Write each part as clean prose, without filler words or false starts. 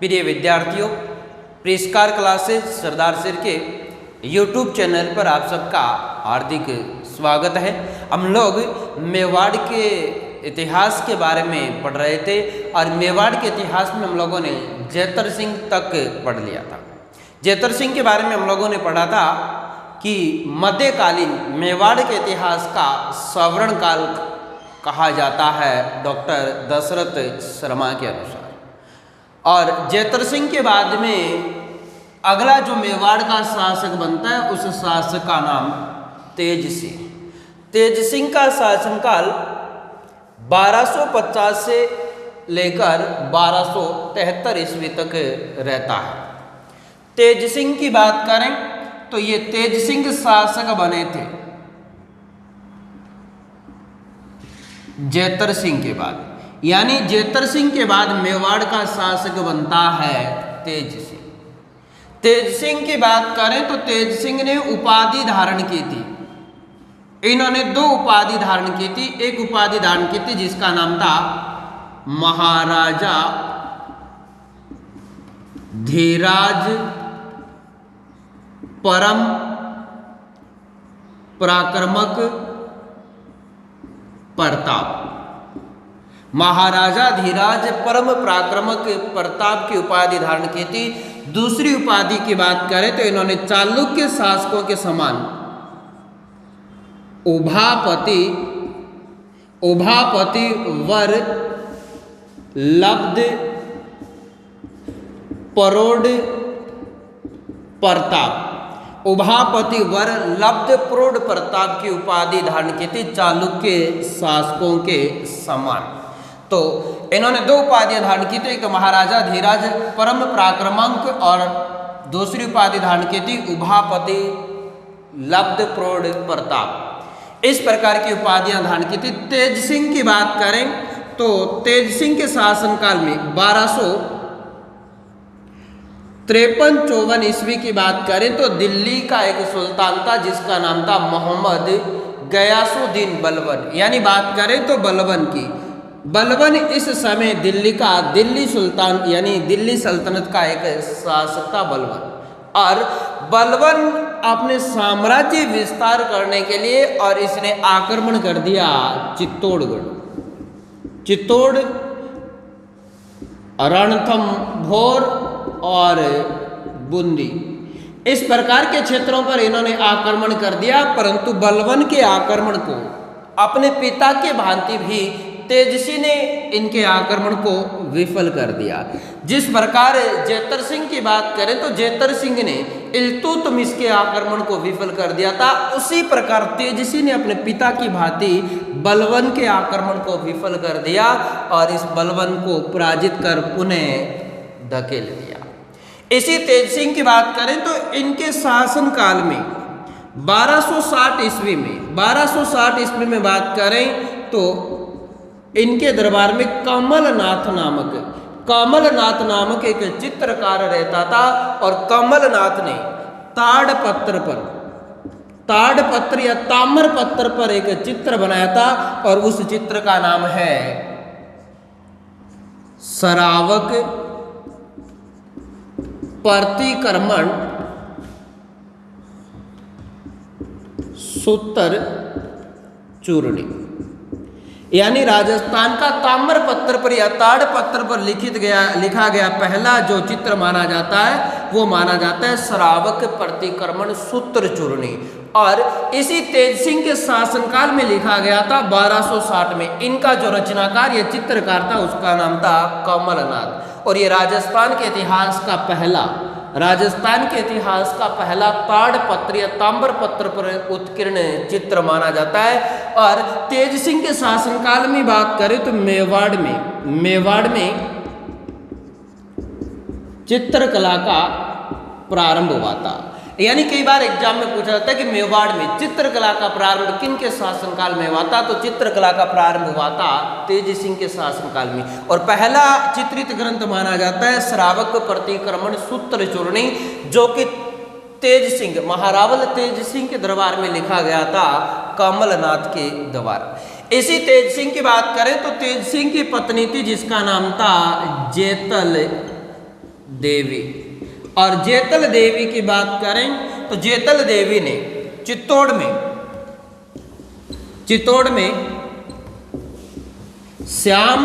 प्रिय विद्यार्थियों, प्रिस्कार क्लासेस सरदार सिर के YouTube चैनल पर आप सबका हार्दिक स्वागत है। हम लोग मेवाड़ के इतिहास के बारे में पढ़ रहे थे और मेवाड़ के इतिहास में हम लोगों ने जैतर सिंह तक पढ़ लिया था। जैतर सिंह के बारे में हम लोगों ने पढ़ा था कि मध्यकालीन मेवाड़ के इतिहास का स्वर्ण काल कहा जाता है डॉक्टर दशरथ शर्मा के अनुसार। और जैतर सिंह के बाद में अगला जो मेवाड़ का शासक बनता है उस शासक का नाम तेज सिंह। तेज सिंह का शासनकाल 1250 से लेकर 1273 ईस्वी तक रहता है। तेज सिंह की बात करें तो ये तेज सिंह शासक बने थे जैतर सिंह के बाद, यानी जैतर सिंह के बाद मेवाड़ का शासक बनता है तेज सिंह। तेज सिंह की बात करें तो तेज सिंह ने उपाधि धारण की थी। इन्होंने दो उपाधि धारण की थी। एक उपाधि धारण की थी जिसका नाम था महाराजा धीराज परम पराक्रमक प्रताप। महाराजा धीराज परम पराक्रमक प्रताप की उपाधि धारण की थी। दूसरी उपाधि की बात करें तो इन्होंने चालुक्य शासकों के समान उभापति वर लब्ध परोढ़ प्रताप, उभापति वर लब्ध प्रौढ़ प्रताप की उपाधि धारण की थी चालुक्य शासकों के समान। तो इन्होंने दो उपाधियां धारण की थी, एक महाराजा धीराज परम पराक्रमक और दूसरी उपाधि धारण की थी उभापति लब्ध प्रौढ़ प्रताप। इस प्रकार की उपाधियां धारण की थी। तेज सिंह की बात करें तो तेज सिंह के शासनकाल में 1253-54 ईस्वी की बात करें तो दिल्ली का एक सुल्तान था जिसका नाम था मोहम्मद गयासुद्दीन बलबन। यानी बात करें तो बलबन की, बलबन इस समय दिल्ली सुल्तान यानी दिल्ली सल्तनत का एक शासक था बलबन। और बलबन अपने साम्राज्य विस्तार करने के लिए और इसने आक्रमण कर दिया चित्तौड़, रणथंभौर और बूंदी, इस प्रकार के क्षेत्रों पर इन्होंने आक्रमण कर दिया। परंतु बलबन के आक्रमण को अपने पिता के भांति भी तेजसी ने इनके आक्रमण को विफल कर दिया। जिस प्रकार जैतर सिंह की बात करें तो जैतर सिंह ने इल्तुतमिश के आक्रमण को विफल कर दिया था, उसी प्रकार तेजसी ने अपने पिता की भांति बलबन के आक्रमण को विफल कर दिया और इस बलबन को पराजित कर पुनः धकेल दिया। इसी तेज सिंह की बात करें तो इनके शासन काल में 1260 ईस्वी में बात करें तो इनके दरबार में कमलनाथ नामक एक चित्रकार रहता था और कमलनाथ ने ताड़पत्र या ताम्रपत्र पर एक चित्र बनाया था और उस चित्र का नाम है सरावक प्रतिक्रमण सूत्र चूर्णी। यानी राजस्थान का ताम्रपत्र पर या ताड़पत्र पर लिखा गया पहला जो चित्र माना जाता है वो माना जाता है सरावक प्रतिक्रमण सूत्र चूर्णी। और इसी तेज सिंह के शासनकाल में लिखा गया था 1260 में। इनका जो रचनाकार या चित्रकार था उसका नाम था कमलनाथ। और ये राजस्थान के इतिहास का पहला ताड़पत्र या ताम्रपत्र पर उत्कीर्ण चित्र माना जाता है। और तेज सिंह के शासनकाल में बात करें तो मेवाड़ में चित्रकला का प्रारंभ हुआ था। यानी कई बार एग्जाम में पूछा जाता है कि मेवाड़ में चित्रकला का प्रारंभ किन के शासनकाल में हुआ था, तो चित्रकला का प्रारंभ हुआ था तेज सिंह के शासनकाल में। और पहला चित्रित ग्रंथ माना जाता है श्रावक प्रतिक्रमण सूत्र चूर्णी, जो कि महारावल तेज सिंह के दरबार में लिखा गया था कमलनाथ के द्वारा। इसी तेज सिंह की बात करें तो तेज सिंह की पत्नी थी जिसका नाम था देवी। और जेतल देवी की बात करें तो जेतल देवी ने चित्तौड़ में श्याम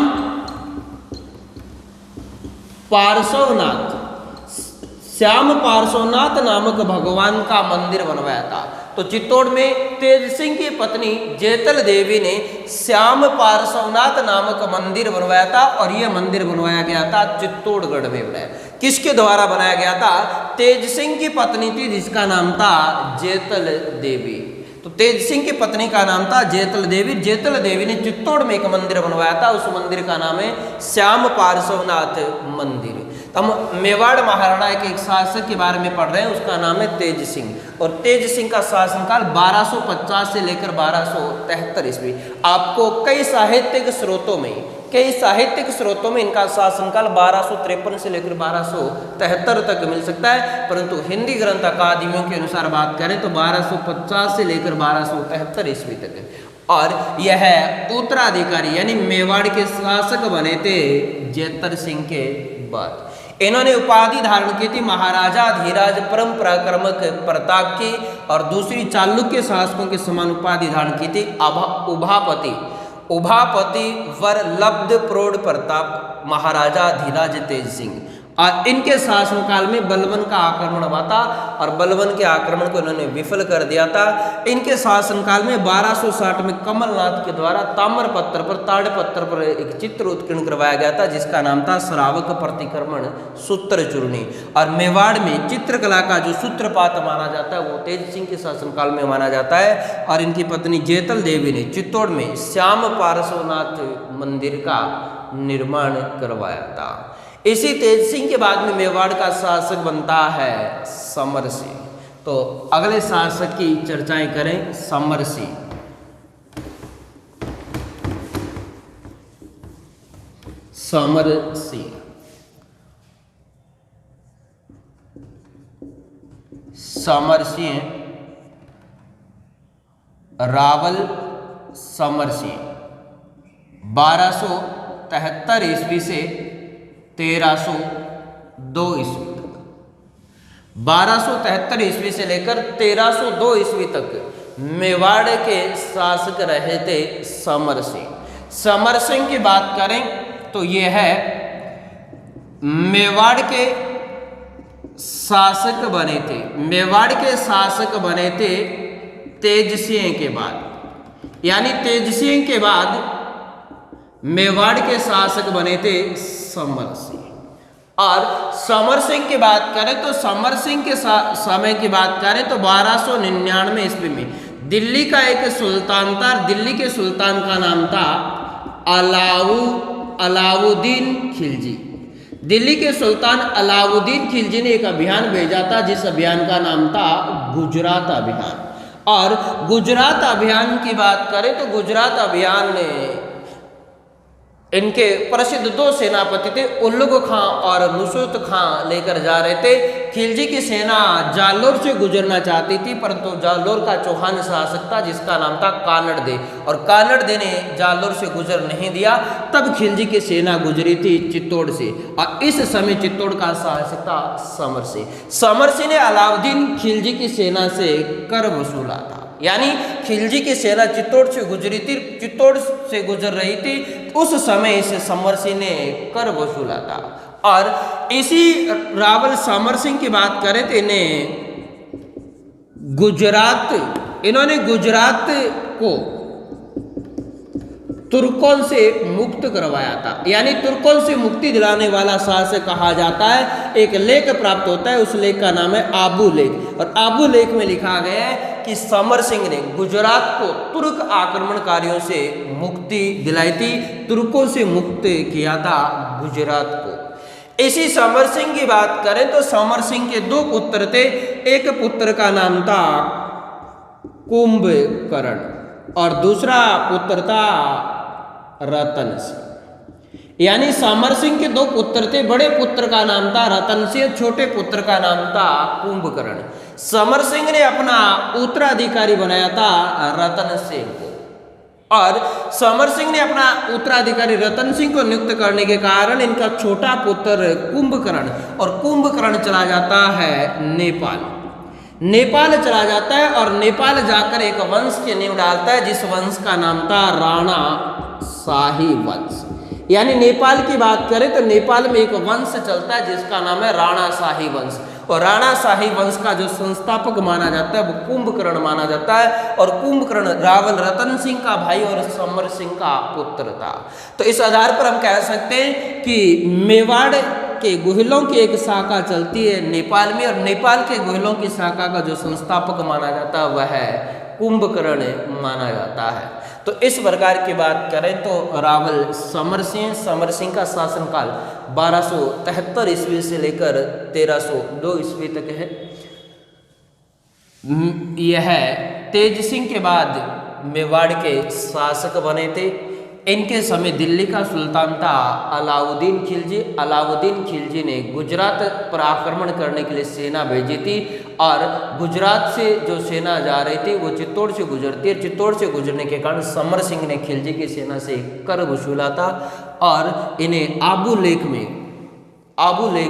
पार्श्वनाथ नामक भगवान का मंदिर बनवाया था। तो चित्तौड़ में तेज सिंह की पत्नी जेतल देवी ने श्याम पार्श्वनाथ नामक मंदिर बनवाया था और यह मंदिर बनवाया गया था चित्तौड़गढ़ में बनाया। किसके द्वारा बनाया गया था? तेज सिंह की पत्नी थी जिसका नाम था जेतल देवी। तो तेज सिंह की पत्नी का नाम था जेतल देवी। जेतल देवी ने चित्तौड़ में एक मंदिर बनवाया था, उस मंदिर का नाम है श्याम पार्श्वनाथ मंदिर। तो हम मेवाड़ महाराणा के एक शासक के बारे में पढ़ रहे हैं, उसका नाम है तेज सिंह। और तेज सिंह का शासनकाल 1250 से लेकर 1273 ईस्वी। आपको कई साहित्यिक स्रोतों में इनका शासनकाल 1253 से लेकर 1273 तक मिल सकता है, परंतु हिंदी ग्रंथ अकादमियों के अनुसार बात करें तो 1250 से लेकर 1273 ईस्वी तक है। और यह उत्तराधिकारी यानी मेवाड़ के शासक बने थे जेतर सिंह के बाद। इन्होंने उपाधि धारण की थी महाराजा धीराज परम पराक्रमक प्रताप की, और दूसरी चालुक्य शासकों के समान उपाधि धारण की थी उभापति वर लब्ध प्रौढ़ प्रताप महाराजा धीराज तेज सिंह। और इनके शासनकाल में बलवन का आक्रमण हुआ था और बलवन के आक्रमण को इन्होंने विफल कर दिया था। इनके शासनकाल में 1260 में कमलनाथ के द्वारा ताड़पत्र पर एक चित्र उत्कीर्ण करवाया गया था जिसका नाम था श्रावक प्रतिक्रमण सूत्र चूर्णी। और मेवाड़ में चित्रकला का जो सूत्रपात माना जाता है वो तेज सिंह के शासनकाल में माना जाता है। और इनकी पत्नी जेतल देवी ने चित्तौड़ में श्याम पार्श्वनाथ मंदिर का निर्माण करवाया था। इसी तेज सिंह के बाद में मेवाड़ का शासक बनता है समर सिंह। तो अगले शासक की चर्चाएं करें। समर सिंह। रावल समर सिंह 1273 ईस्वी से 1302 ईस्वी तक। 1273 ईस्वी से लेकर 1302 ईस्वी तक मेवाड़ के शासक रहे थे समर सिंह। समर सिंह की बात करें तो ये है मेवाड़ के शासक बने थे। मेवाड़ के शासक बने थे तेज सिंह के बाद, यानी तेज सिंह के बाद मेवाड़ के शासक बने थे समर सिंह। और समर सिंह की बात करें तो समर सिंह के समय की बात करें तो 1299 ईस्वी में दिल्ली का एक सुल्तान था। दिल्ली के सुल्तान का नाम था अलाउद्दीन खिलजी। दिल्ली के सुल्तान अलाउद्दीन खिलजी ने एक अभियान भेजा था जिस अभियान का नाम था गुजरात अभियान। और गुजरात अभियान की बात करें तो गुजरात अभियान ने इनके प्रसिद्ध दो सेनापति थे, उल्लुग खां और नुसरत खां लेकर जा रहे थे। खिलजी की सेना जालोर से गुजरना चाहती थी, परंतु जालोर का चौहान शासक था जिसका नाम था कानड़ दे, और कानड़ दे ने जालोर से गुजर नहीं दिया। तब खिलजी की सेना गुजरी थी चित्तौड़ से, और इस समय चित्तौड़ का शासक था समर सिंह। समर सिंह ने अलाउद्दीन खिलजी की सेना से कर वसूला था, यानी खिलजी की सेना चित्तौड़ से गुजरी थी, चित्तौड़ से गुजर रही थी, उस समय इस समर सिंह ने कर वसूला था। और इसी रावल समर सिंह की बात करें तो इन्होंने गुजरात को तुर्कों से मुक्त करवाया था, यानी तुर्कों से मुक्ति दिलाने वाला शासक कहा जाता है। एक लेख प्राप्त होता है, उस लेख का नाम है आबू लेख, और आबू लेख में लिखा गया है कि समर सिंह ने गुजरात को तुर्क आक्रमणकारियों से मुक्ति दिलाई थी, तुर्कों से मुक्त किया था गुजरात को। इसी समर सिंह की बात करें तो समर सिंह के दो पुत्र थे। एक पुत्र का नाम था कुंभकर्ण और दूसरा पुत्र था रतन सिंह। यानी समर सिंह के दो पुत्र थे, बड़े पुत्र का नाम था रतन सिंह, छोटे पुत्र का नाम था कुंभकर्ण। समर सिंह ने अपना उत्तराधिकारी बनाया था रतन सिंह को। और समर सिंह ने अपना उत्तराधिकारी रतन सिंह को नियुक्त करने के कारण इनका छोटा पुत्र कुंभकर्ण, और कुंभकर्ण चला जाता है नेपाल। नेपाल चला जाता है और नेपाल जाकर एक वंश की नींव डालता है जिस वंश का नाम था राणा शाही वंश। यानी नेपाल की बात करें तो नेपाल में एक वंश चलता है जिसका नाम है राणा शाही वंश, और राणा शाही वंश का जो संस्थापक माना जाता है वो कुंभकर्ण माना जाता है। और कुंभकर्ण रावल रतन सिंह का भाई और समर सिंह का पुत्र था। तो इस आधार पर हम कह सकते हैं कि मेवाड़ के गुहिलों की एक शाखा चलती है नेपाल में, और नेपाल के गुहिलों की शाखा का जो संस्थापक माना जाता है वह कुंभकर्ण माना जाता है। तो इस प्रकार की बात करें तो रावल समर सिंह का शासनकाल 1273 ईस्वी से लेकर 1302 ईस्वी तक है। यह तेज सिंह के बाद मेवाड़ के शासक बने थे। इनके समय दिल्ली का सुल्तान था अलाउद्दीन खिलजी। अलाउद्दीन खिलजी ने गुजरात पर आक्रमण करने के लिए सेना भेजी थी, और गुजरात से जो सेना जा रही थी वो चित्तौड़ से गुजरती है। चित्तौड़ से गुजरने के कारण समर सिंह ने खिलजी की सेना से कर वसूला था, और इन्हें आबू लेक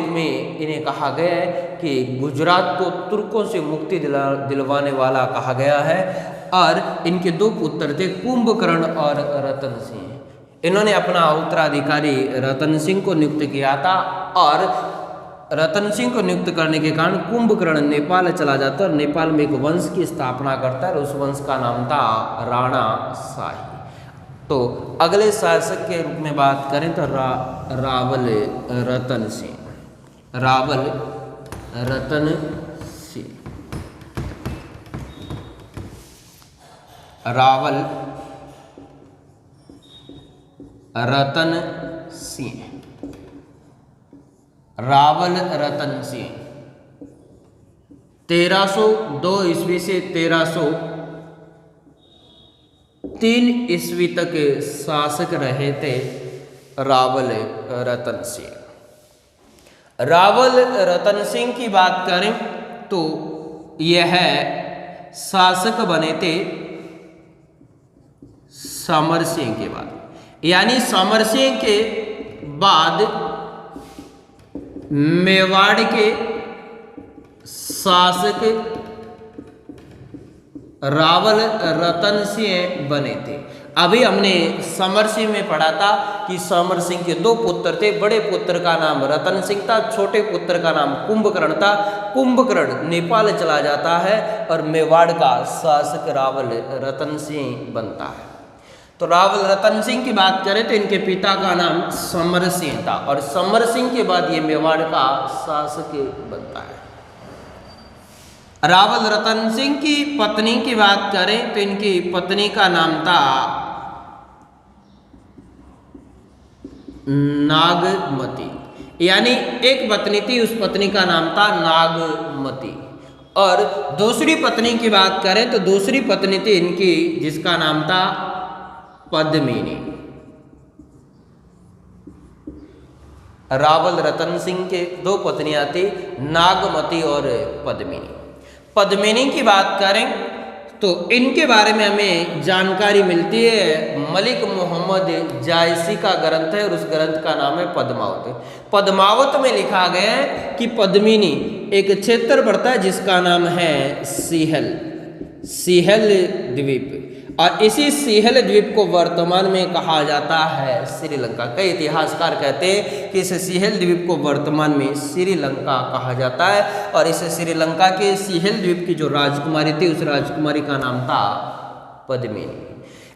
में इन्हें कहा गया है कि गुजरात को तुर्कों से मुक्ति दिलवाने वाला कहा गया है। और इनके दो पुत्र थे कुंभकर्ण और रतन सिंह। इन्होंने अपना उत्तराधिकारी रतन सिंह को नियुक्त किया था, और रतन सिंह को नियुक्त करने के कारण कुंभकर्ण नेपाल चला जाता है और नेपाल में एक वंश की स्थापना करता है, और उस वंश का नाम था राणा शाही। तो अगले शासक के रूप में बात करें तो रावल रतन सिंह। रावल रतन सिंह 1302 ईस्वी से 1303 ईस्वी तक शासक रहे थे रावल रतन सिंह। रावल रतन सिंह की बात करें तो यह शासक बने थे समर सिंह के बाद। यानी समर सिंह के बाद मेवाड़ के शासक रावल रतन सिंह बने थे। अभी हमने समर सिंह में पढ़ा था कि समर सिंह के दो पुत्र थे। बड़े पुत्र का नाम रतन सिंह था, छोटे पुत्र का नाम कुंभकर्ण था। कुंभकर्ण नेपाल चला जाता है और मेवाड़ का शासक रावल रतन सिंह बनता है। तो रावल रतन सिंह की बात करें तो इनके पिता का नाम समर सिंह था, और समर सिंह के बाद ये मेवाड़ का शासक बनता है। रावल रतन सिंह की पत्नी की बात करें तो इनकी पत्नी का नाम था नागमती। यानी एक पत्नी थी, उस पत्नी का नाम था नागमती। और दूसरी पत्नी की बात करें तो दूसरी पत्नी थी इनकी जिसका नाम था पद्मिनी। रावल रतन सिंह के दो पत्नियां थी, नागमती और पद्मिनी। पद्मिनी की बात करें तो इनके बारे में हमें जानकारी मिलती है। मलिक मोहम्मद जायसी का ग्रंथ है और उस ग्रंथ का नाम है पद्मावत। पद्मावत में लिखा गया है कि पद्मिनी एक क्षेत्र पड़ता है जिसका नाम है सिहल द्वीप, और इसी सिहल द्वीप को वर्तमान में कहा जाता है श्रीलंका। कई इतिहासकार कहते हैं कि इस सिहल द्वीप को वर्तमान में श्रीलंका कहा जाता है, और इस श्रीलंका के सिहल द्वीप की जो राजकुमारी थी उस राजकुमारी का नाम था पद्मिनी।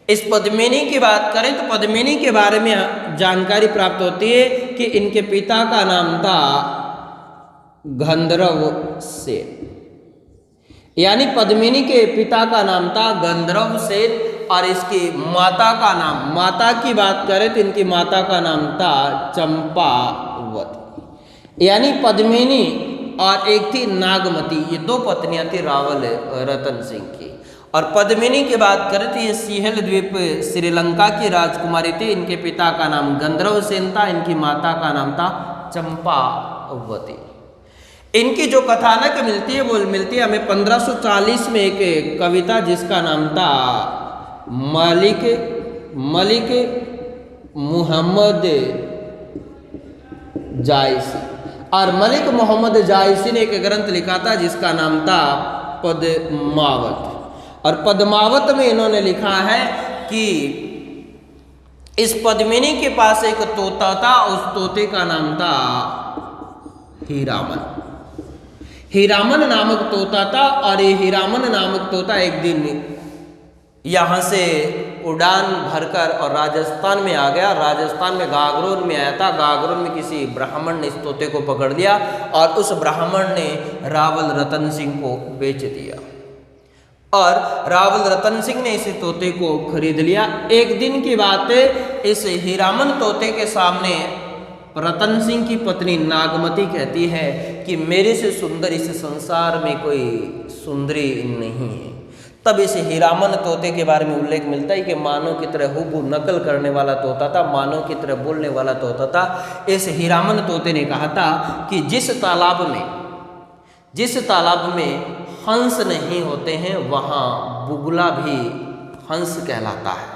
इस पद्मिनी की बात करें तो पद्मिनी के बारे में जानकारी प्राप्त होती है कि इनके पिता का नाम था गंधर्व सेन। यानी पद्मिनी के पिता का नाम था गंधर्व सेन, और इसकी माता की बात करें तो इनकी माता का नाम था चंपावती। यानी पद्मिनी और एक थी नागमती, ये दो पत्नियां थी रावल रतन सिंह की। और पद्मिनी की बात करें तो ये सिहल द्वीप श्रीलंका की राजकुमारी थी। इनके पिता का नाम गंधर्व सेन था, इनकी माता का नाम था चंपावती। इनकी जो कथानक मिलती है वो मिलती है हमें 1540 में एक कविता जिसका नाम था मालिक मलिक मोहम्मद जायसी। और मलिक मोहम्मद जायसी ने एक ग्रंथ लिखा था जिसका नाम था पद्मावत। और पद्मावत में इन्होंने लिखा है कि इस पद्मिनी के पास एक तोता था, उस तोते का नाम था हीरामन। हीरामन नामक तोता था और ये हीरामन नामक तोता एक दिन यहाँ से उड़ान भरकर और राजस्थान में आ गया। राजस्थान में गागरोन में आया था। गागरोन में किसी ब्राह्मण ने इस तोते को पकड़ लिया और उस ब्राह्मण ने रावल रतन सिंह को बेच दिया और रावल रतन सिंह ने इस तोते को खरीद लिया। एक दिन की बात है, इस हीरामन तोते के सामने रतन सिंह की पत्नी नागमती कहती है कि मेरे से सुंदर इस संसार में कोई सुंदरी नहीं है। तब इस हीरामन तोते के बारे में उल्लेख मिलता है कि मानव की तरह हुबहू नकल करने वाला तोता था, मानव की तरह बोलने वाला तोता था। इस हीरामन तोते ने कहा था कि जिस तालाब में हंस नहीं होते हैं वहाँ बुगला भी हंस कहलाता है।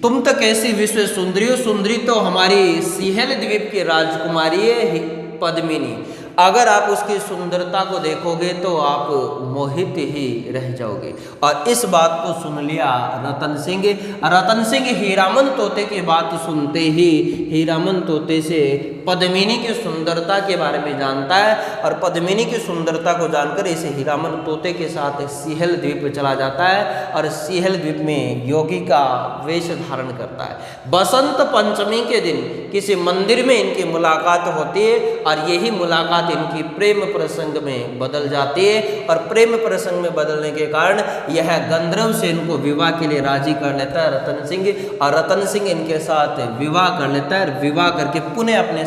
तुम तो कैसी विश्व सुंदरी हो, सुंदरी तो हमारी सिहल द्वीप की राजकुमारी है पद्मिनी। अगर आप उसकी सुंदरता को देखोगे तो आप मोहित ही रह जाओगे। और इस बात को सुन लिया रतन सिंह। रतन सिंह हीरामन तोते की बात सुनते ही हीरामन तोते से पद्मिनी की सुंदरता के बारे में जानता है और पद्मिनी की सुंदरता को जानकर इस हीरामन तोते के साथ सिहल द्वीप चला जाता है और सिहल द्वीप में योगी का वेश धारण करता है। बसंत पंचमी के दिन किसी मंदिर में इनकी मुलाकात होती है और यही मुलाकात इनकी प्रेम प्रसंग में बदल जाती है और प्रेम प्रसंग में बदलने के कारण यह गंधर्व से इनको विवाह के लिए राजी कर लेता है रतन सिंह। और रतन सिंह इनके साथ विवाह कर लेता है। विवाह करके पुनः अपने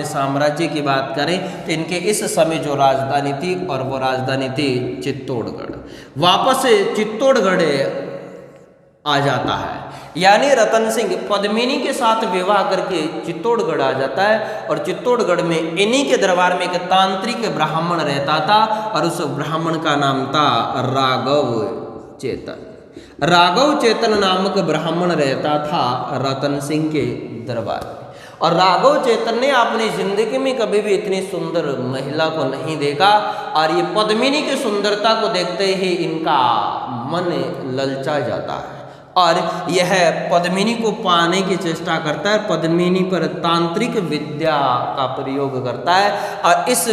साम्राज्य की बात करें तो इनके इस समय जो राजधानी थी और वो राजधानी थी चित्तौड़गढ़। वापस चित्तौड़गढ़ आ जाता है, यानी रतन सिंह पद्मिनी के साथ विवाह करके चित्तौड़गढ़ आ जाता है। और चित्तौड़गढ़ में इन्हीं के दरबार में एक तांत्रिक ब्राह्मण रहता था और उस ब्राह्मण का नाम था राघव चेतन। राघव चेतन नामक ब्राह्मण रहता था रतन सिंह के दरबार में। और राघव चेतन ने अपनी जिंदगी में कभी भी इतनी सुंदर महिला को नहीं देखा और ये पद्मिनी की सुंदरता को देखते ही इनका मन ललचा जाता है और यह पद्मिनी को पाने की चेष्टा करता है। पद्मिनी पर तांत्रिक विद्या का प्रयोग करता है और इस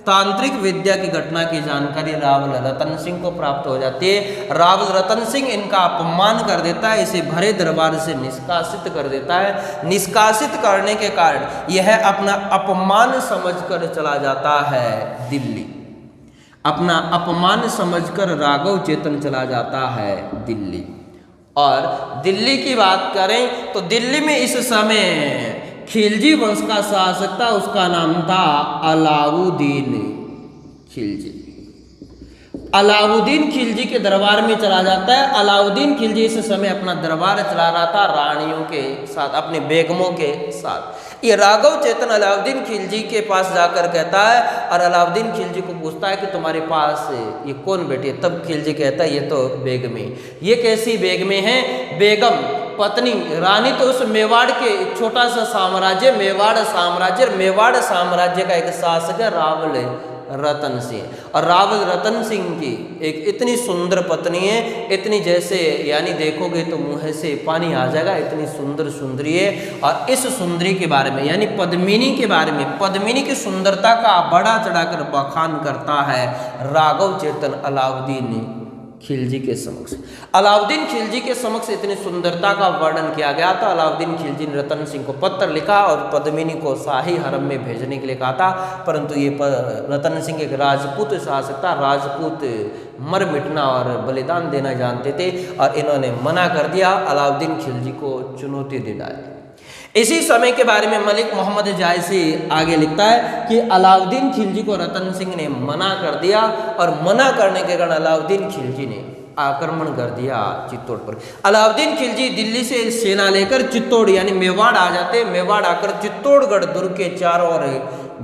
तांत्रिक विद्या की घटना की जानकारी रावल रतन सिंह को प्राप्त हो जाती है। रावल रतन सिंह इनका अपमान कर देता है, इसे भरे दरबार से निष्कासित कर देता है। निष्कासित करने के कारण यह अपना अपमान समझकर चला जाता है दिल्ली। अपना अपमान समझकर राघव चेतन चला जाता है दिल्ली। और दिल्ली की बात करें तो दिल्ली में इस समय खिलजी वंश का शासक था, उसका नाम था अलाउद्दीन खिलजी। अलाउद्दीन खिलजी के दरबार में चला जाता है। अलाउद्दीन खिलजी इस समय अपना दरबार चला रहा था रानियों के साथ, अपने बेगमों के साथ। ये राघव चेतन अलाउद्दीन खिलजी के पास जाकर कहता है और अलाउद्दीन खिलजी को पूछता है कि तुम्हारे पास ये कौन बैठी है। तब खिलजी कहता है ये तो बेगमें। ये कैसी बेगमें हैं? बेगम पत्नी रानी तो उस मेवाड़ के छोटा सा साम्राज्य मेवाड़ साम्राज्य का एक शासक है रावल रतन सिंह। और रावल रतन सिंह की एक इतनी सुंदर पत्नी है, इतनी जैसे यानी देखोगे तो मुँह से पानी आ जाएगा, इतनी सुंदर सुंदरी है। और इस सुंदरी के बारे में यानी पद्मिनी के बारे में, पद्मिनी की सुंदरता का बढ़ा चढ़ाकर बखान करता है राघव चेतन अलाउद्दीन खिलजी के समक्ष। अलाउद्दीन खिलजी के समक्ष इतनी सुंदरता का वर्णन किया गया था। अलाउद्दीन खिलजी ने रतन सिंह को पत्र लिखा और पद्मिनी को शाही हरम में भेजने के लिए कहा था, परंतु ये रतन सिंह एक राजपूत शासक था। राजपूत मर मिटना और बलिदान देना जानते थे और इन्होंने मना कर दिया। अलाउद्दीन खिलजी को चुनौती दे डाली। इसी समय के बारे में मलिक मोहम्मद जायसी आगे लिखता है कि अलाउद्दीन खिलजी को रतन सिंह ने मना कर दिया और मना करने के कारण अलाउद्दीन खिलजी ने आक्रमण कर दिया चित्तौड़ पर। अलाउद्दीन खिलजी दिल्ली से सेना लेकर चित्तौड़ यानी मेवाड़ आ जाते। मेवाड़ आकर चित्तौड़गढ़ दुर्ग के चारों ओर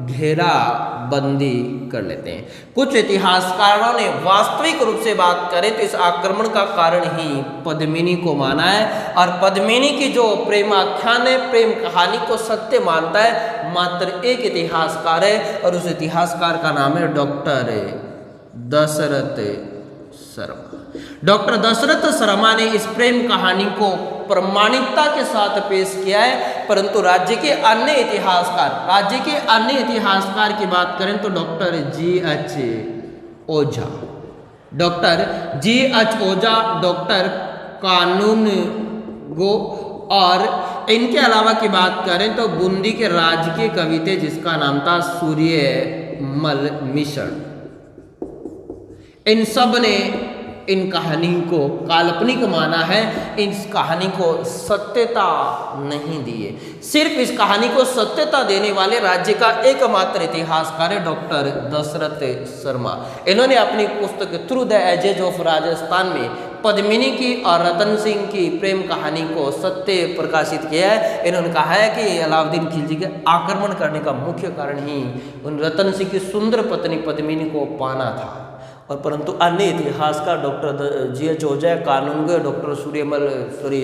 घेराबंदी कर लेते हैं। कुछ इतिहासकारों ने वास्तविक रूप से बात करें तो इस आक्रमण का कारण ही पद्मिनी को माना है, और पद्मिनी की जो प्रेम आख्यान है, प्रेम कहानी को सत्य मानता है मात्र एक इतिहासकार है, और उस इतिहासकार का नाम है डॉक्टर दशरथ शर्मा। डॉक्टर दशरथ शर्मा ने इस प्रेम कहानी को प्रामाणिकता के साथ पेश किया है, परंतु राज्य के अन्य इतिहासकार की बात करें तो डॉक्टर जी.एच. ओझा, डॉक्टर कानूनगो, और इनके अलावा की बात करें तो बूंदी के राजकीय कवि थे जिसका नाम था सूर्यमल मिश्र। इन सब ने इन कहानी को काल्पनिक माना है, इस कहानी को सत्यता नहीं दी है। सिर्फ इस कहानी को सत्यता देने वाले राज्य का एकमात्र इतिहासकार है डॉक्टर दशरथ शर्मा। इन्होंने अपनी पुस्तक through the edges of Rajasthan में पद्मिनी की और रतन सिंह की प्रेम कहानी को सत्य प्रकाशित किया है। इन्होंने कहा है कि अलाउद्दीन खिलजी के आक्रमण करने का मुख्य कारण ही उन रतन सिंह की सुंदर पत्नी पद्मिनी को पाना था, और परंतु अन्य इतिहासकार डॉक्टर जी.एच. ओझा, कानूनगो, डॉक्टर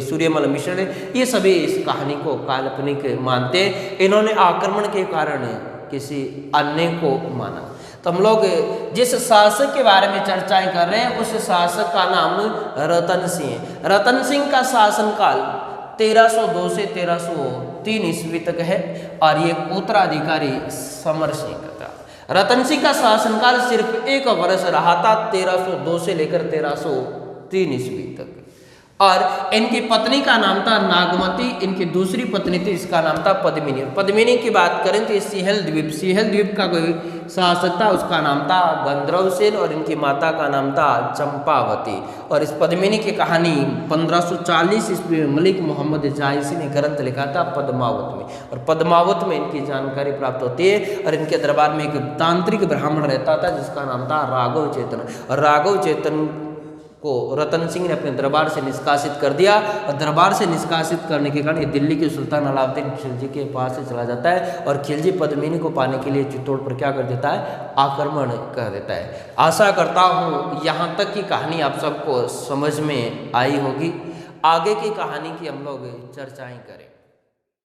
सूर्यमल मिश्र, ये सभी इस कहानी को काल्पनिक मानते। इन्होंने आक्रमण के कारण किसी अन्य को माना। तो हम लोग जिस शासक के बारे में चर्चाएं कर रहे हैं उस शासक का नाम रतन सिंह है। रतन सिंह का शासनकाल 1302 से 1303 ईस्वी तक है, और ये उत्तराधिकारी समर सिंह का था। रतन सिंह का शासनकाल सिर्फ 1 वर्ष रहा था, 1302 से लेकर 1303 ईस्वी तक, और इनकी पत्नी का नाम था नागमती, इनकी दूसरी पत्नी थी, इसका नाम था पद्मिनी। पद्मिनी की बात करें तो सिंहल द्वीप का कोई शासक था, उसका नाम था गंधर्व सेन, और इनकी माता का नाम था चंपावती। और इस पद्मिनी की कहानी 1540 ईस्वी में मलिक मोहम्मद जायसी ने ग्रंथ लिखा था पद्मावत में, और पद्मावत में इनकी जानकारी प्राप्त होती है। और इनके दरबार में एक तांत्रिक ब्राह्मण रहता था जिसका नाम था राघव चेतन, और राघव चेतन को रतन सिंह ने अपने दरबार से निष्कासित कर दिया, और दरबार से निष्कासित करने के कारण ये दिल्ली के सुल्तान अलाउद्दीन खिलजी के पास से चला जाता है, और खिलजी पद्मिनी को पाने के लिए चित्तौड़ पर क्या कर देता है, आक्रमण कर देता है। आशा करता हूँ यहाँ तक की कहानी आप सबको समझ में आई होगी। आगे की कहानी की हम लोग चर्चाएं करें।